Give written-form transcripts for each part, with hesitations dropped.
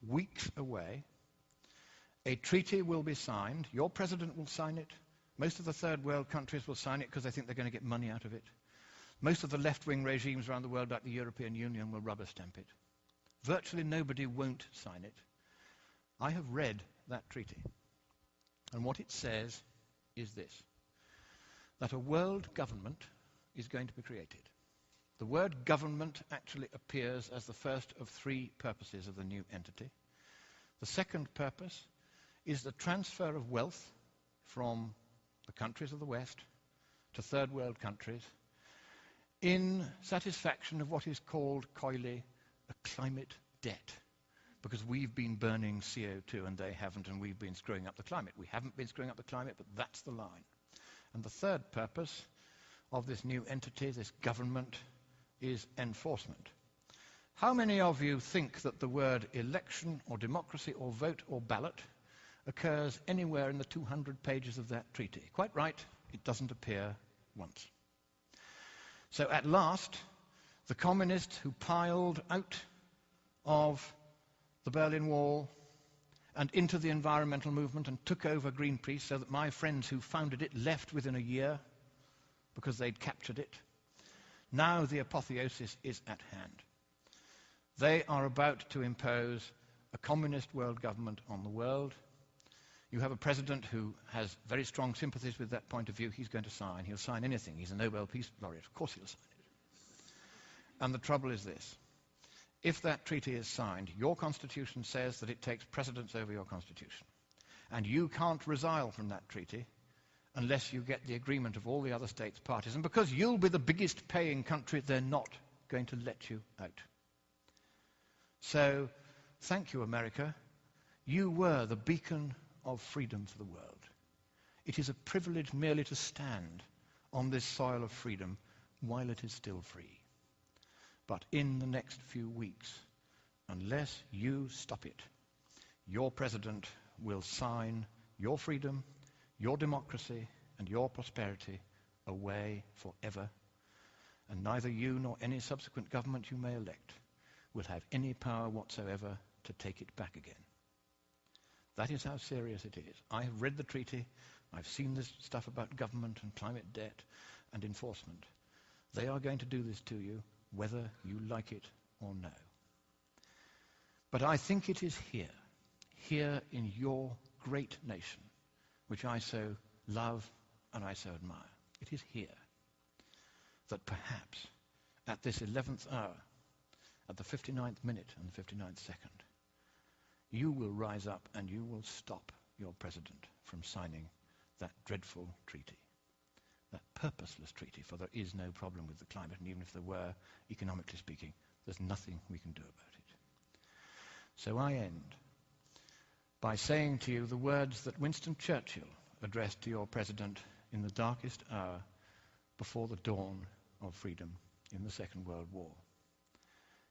weeks away. A treaty will be signed. Your president will sign it. Most of the third world countries will sign it because they think they're going to get money out of it. Most of the left-wing regimes around the world, like the European Union, will rubber stamp it. Virtually nobody won't sign it. I have read that treaty. And what it says is this, that a world government is going to be created. The word government actually appears as the first of three purposes of the new entity. The second purpose is the transfer of wealth from the countries of the West to third world countries in satisfaction of what is called coyly a climate debt, because we've been burning CO2 and they haven't, and we've been screwing up the climate. We haven't been screwing up the climate, but that's the line. And the third purpose of this new entity, this government, is enforcement. How many of you think that the word election or democracy or vote or ballot occurs anywhere in the 200 pages of that treaty? Quite right, it doesn't appear once. So at last, the communists who piled out of the Berlin Wall and into the environmental movement and took over Greenpeace, so that my friends who founded it left within a year because they'd captured it. Now the apotheosis is at hand. They are about to impose a communist world government on the world. You have a president who has very strong sympathies with that point of view. He's going to sign. He'll sign anything. He's a Nobel Peace Laureate. Of course he'll sign it. And the trouble is this. If that treaty is signed, your constitution says that it takes precedence over your constitution. And you can't resile from that treaty unless you get the agreement of all the other states parties. And because you'll be the biggest paying country, they're not going to let you out. So, thank you, America. You were the beacon of freedom for the world. It is a privilege merely to stand on this soil of freedom while it is still free. But in the next few weeks, unless you stop it, your president will sign your freedom, your democracy, and your prosperity away forever. And neither you nor any subsequent government you may elect will have any power whatsoever to take it back again. That is how serious it is. I have read the treaty. I've seen this stuff about government and climate debt and enforcement. They are going to do this to you, whether you like it or no. But I think it is here in your great nation, which I so love and I so admire. It is here that perhaps at this 11th hour, at the 59th minute and the 59th second, you will rise up and you will stop your president from signing that dreadful treaty, that purposeless treaty, for there is no problem with the climate, and even if there were, economically speaking, there's nothing we can do about it. So I end by saying to you the words that Winston Churchill addressed to your president in the darkest hour before the dawn of freedom in the Second World War.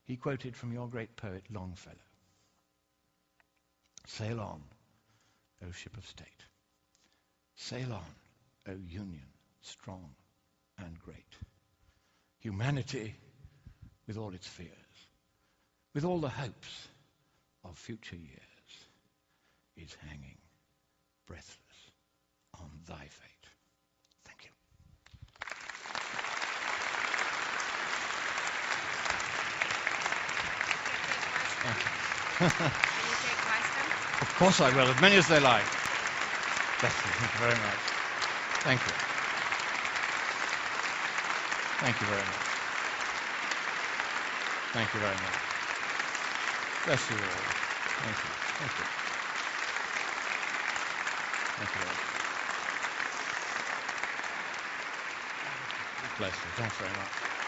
He quoted from your great poet Longfellow. Sail on, O ship of state. Sail on, O Union, strong and great. Humanity, with all its fears, with all the hopes of future years, is hanging breathless on thy fate. Thank you. Can you take questions? Of course I will, as many as they like. Bless you. Thank you very much. Thank you. Thank you very much. Thank you very much. Bless you all. Thank you. Thank you. Thank you very much. Bless you. Thanks very much.